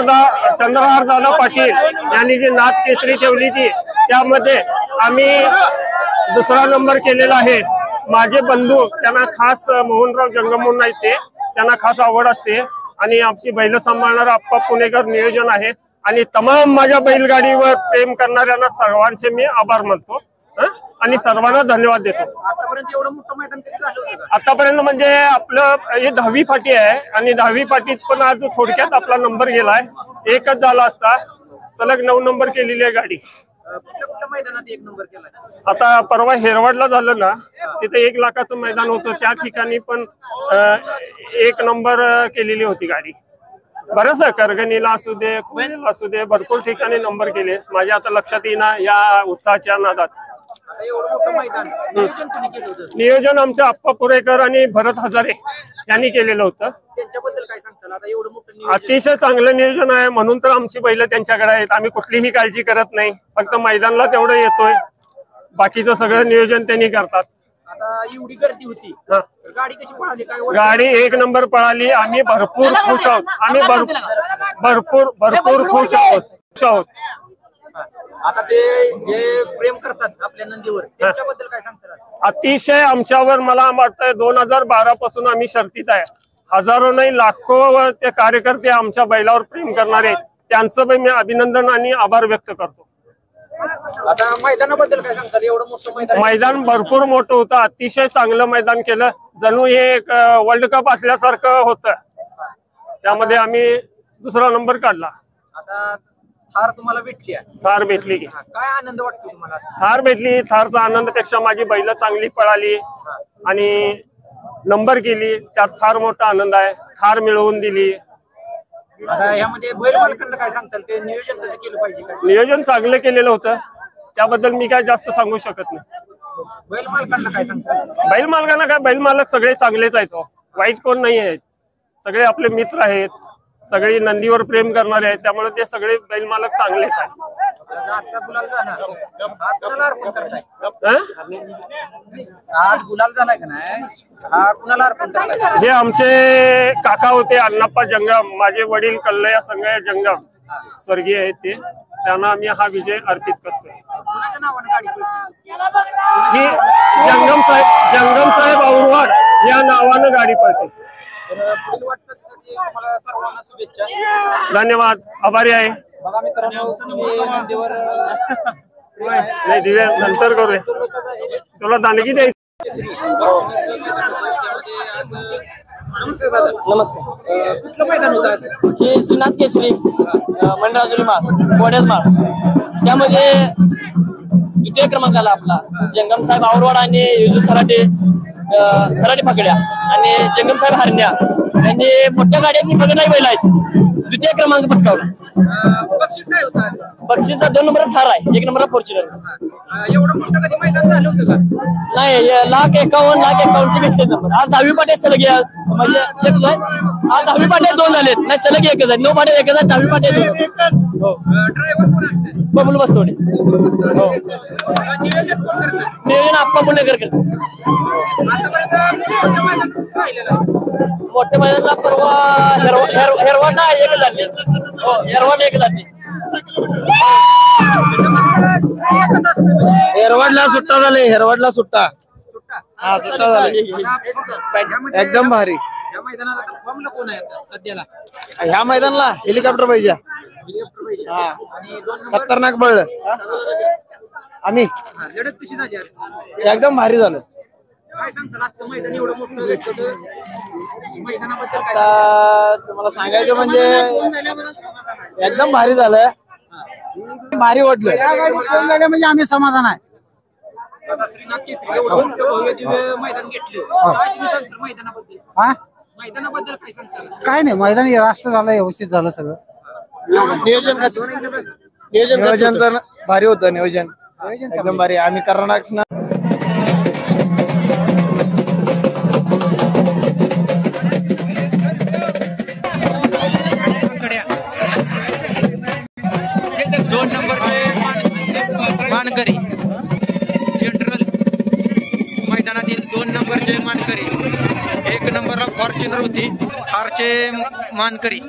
चंद्रहार दादा पाटील यांनी जी नाथ केसरी ठेवली ती त्यामध्ये आम्ही दुसरा नंबर केलेला आहे। माझे बंधू त्यांना खास मोहनराव जंगमून नाही ते त्यांना खास आवड असते आणि आमची बैल सांभाळणारा आप्पा पुणेकर नियोजन आहे आणि तमाम माझ्या बैलगाडीवर प्रेम करणाऱ्यांना सर्वांचे मी आभार मानतो आणि सर्वांना धन्यवाद देतो। आतापर्यंत एवढं मोठं मैदान कधी झालं होतं? आतापर्यंत म्हणजे आपलं हे 10वी फाटी आहे आणि 10वी फाटीत पण आज थोडक्यात आपला नंबर गेलाय, एकच झाला असता, सलग 9 नंबर केलेली आहे गाडी। कुठल्या मैदानात 1 नंबर केला? आता परवा हेरवाडला झालं ना, तिथे 1 लाखाचं मैदान होतं, त्या ठिकाणी पण 1 नंबर केलेली होती गाडी। बरंच करगणीला असू दे, पुण्याला असू दे, भरपूर ठिकाणी नंबर केले, माझ्या आता लक्षात येईना या उत्साहाच्या नादात। नियोजन आमच्या आप्पा पुरेकर आणि भरत हजारे यांनी केलेलं होतं। त्यांच्याबद्दल काय सांगताल? आता एवढं मोठं अतिशय चांगलं नियोजन आहे, म्हणून तर आमची बैल त्यांच्याकडे आहेत। आम्ही कुठलीही काळजी करत नाही, फक्त मैदानाला तेवढं येतोय, बाकीचं सगळं नियोजन त्यांनी करतात। आता एवढी गर्दी होती, गाडी कशी पळाली? काय गाडी 1 नंबर पळाली, आम्ही भरपूर खुश आहोत, आम्ही भरपूर खुश आहोत। आता ते जे प्रेम करतात आपल्या नंदीवर त्यांच्याबद्दल काय सांगतात? अतिशय आमच्यावर मला वाटतंय 2012 पासून आम्ही शर्तीत आहे, हजारो नाही लाखो ते कार्यकर्ते आमच्या बैलावर प्रेम करणारे, त्यांचं मी अभिनंदन आणि आभार व्यक्त करतो। आता मैदानाबद्दल काय सांगतात? एवढं मोठं मैदान भरपूर मोठं होतं, अतिशय चांगलं मैदान केलं, जणू हे एक वर्ल्ड कप असल्यासारखं होतं, त्यामध्ये आम्ही दुसरा नंबर काढला। आता थार तुम्हाला भेटली आहे? थार भेटली की काय आनंद वाटतो तुम्हाला? थार भेटली, थारचा आनंदापेक्षा माझी बैल चांगली पळाली आणि नंबर केली, त्यात फार मोठा आनंद आहे, थार मिळवून दिली। आता यामध्ये बैल मालकांना काय सांगताल? ते नियोजन कसं केलं पाहिजे? नियोजन चांगलं केलेलं होतं, त्याबद्दल मी काय जास्त सांगू शकत नाही। बैल मालकांना काय सांगताल? बैल मालकांना काय, बैल मालक सगळे चांगलेच आहेत, वाईट कोण नाही आहेत, सगळे आपले मित्र आहेत, सगळे नंदीवर प्रेम करणारे आहेत, त्यामुळे ते सगळे बैल मालक चांगलेच आहेत। आजचा गुलाल झाला, हा कुणाला अर्पण करताय? आज गुलाल झालाय का नाही, हा कुणाला अर्पण करताय? हे आमचे काका होते अण्णाप्पा जंगम, माझे वडील कल्लया संगय जंगम स्वर्गीय आहेत ते, त्यांना आम्ही हा विजय अर्पित करतोय। कुणाच्या नावाने गाडी पळते? ही जंगम साहेब औरवाड या नावानं गाडी पळते। पुढील वाटचालीसाठी तुम्हाला सर्वांना शुभेच्छा। धन्यवाद, आभारी आहे। बघा मित्रांनो, नंदीवर नाही दिवे नंतर करूया, तुला दानगी द्यायची। नमस्कार दादा। नमस्कार। कुठलं मैदान होतं आज? हे श्रीनाथ केसरी मंडळाजुरी माळ गोड्यात माळ, त्यामध्ये 2 क्रमांक आला आपला जंगम साहेब आवरवाड आणि युजू सराटे फाकड्या आणि जंगम साहेब हरण्या यांनी मोठ्या गाड्यांनी बघणारी बैल आहेत, 2य क्रमांक पटकावला। बक्षीस काय होतं? बक्षीसचा 2 नंबर थार आहे, 1 नंबर फॉर्च्युनर। एवढं मोठं कधी मैदान झालं होतं का? नाही, 1,51,51 चे घेतले नंबर। आज 10वी पाटे सलग म्हणजे आज 10वी पाटे 2 झालेत, नाही सलग 1च आहे, 9 पाटे 1च आहे, 10वी पाटे 2। हो, ड्रायव्हर कोण असते? बबलू बसतोडे। हो, नियोजन कोण करतं? नियोजन आप्पा पुणेकर करतो। आतापर्यंत मोठ्या मैदानात राहिलेलं आहे? मोठ्या मैदानाला परवा हेरवाडला 1 झाली, हो हेरवाड 1 झाली। हेरवाडला सुट्टा झाले, हेरवाडला सुट्टा, हा सुट्टा झाले, एकदम भारी। या मैदानात आता फॉर्मला कोण आहे आता सध्याला? ह्या मैदानाला हेलिकॉप्टर पाहिजे, हा खतरनाक बळ आम्ही। लढत कशी झाली आज? एकदम भारी झालं। काय सांगताल आजचं मैदान एवढं मोठं भेटतं, मैदानाबद्दल काय? तुम्हाला सांगायचं म्हणजे एकदम भारी झालं, भारी वाटलं म्हणजे आम्ही समाधान आहे। आता श्रीनाथ केसरी एवढं मोठं भव्य दिव्य मैदान घेतलं, काय तुम्ही सांगताल मैदानाबद्दल? मैदानाबद्दल काय सांगताल? काय नाही, मैदान रास्त झालं, व्यवस्थित झालं सगळं। नियोजन तर भारी होतं, नियोजन एकदम भारी। आम्ही कर्नाटक मानकरी जनरल मैदानातील 2 नंबरचे मानकरी, 1 नंबरला फॉर्च्युनर होती, थारचे मानकरी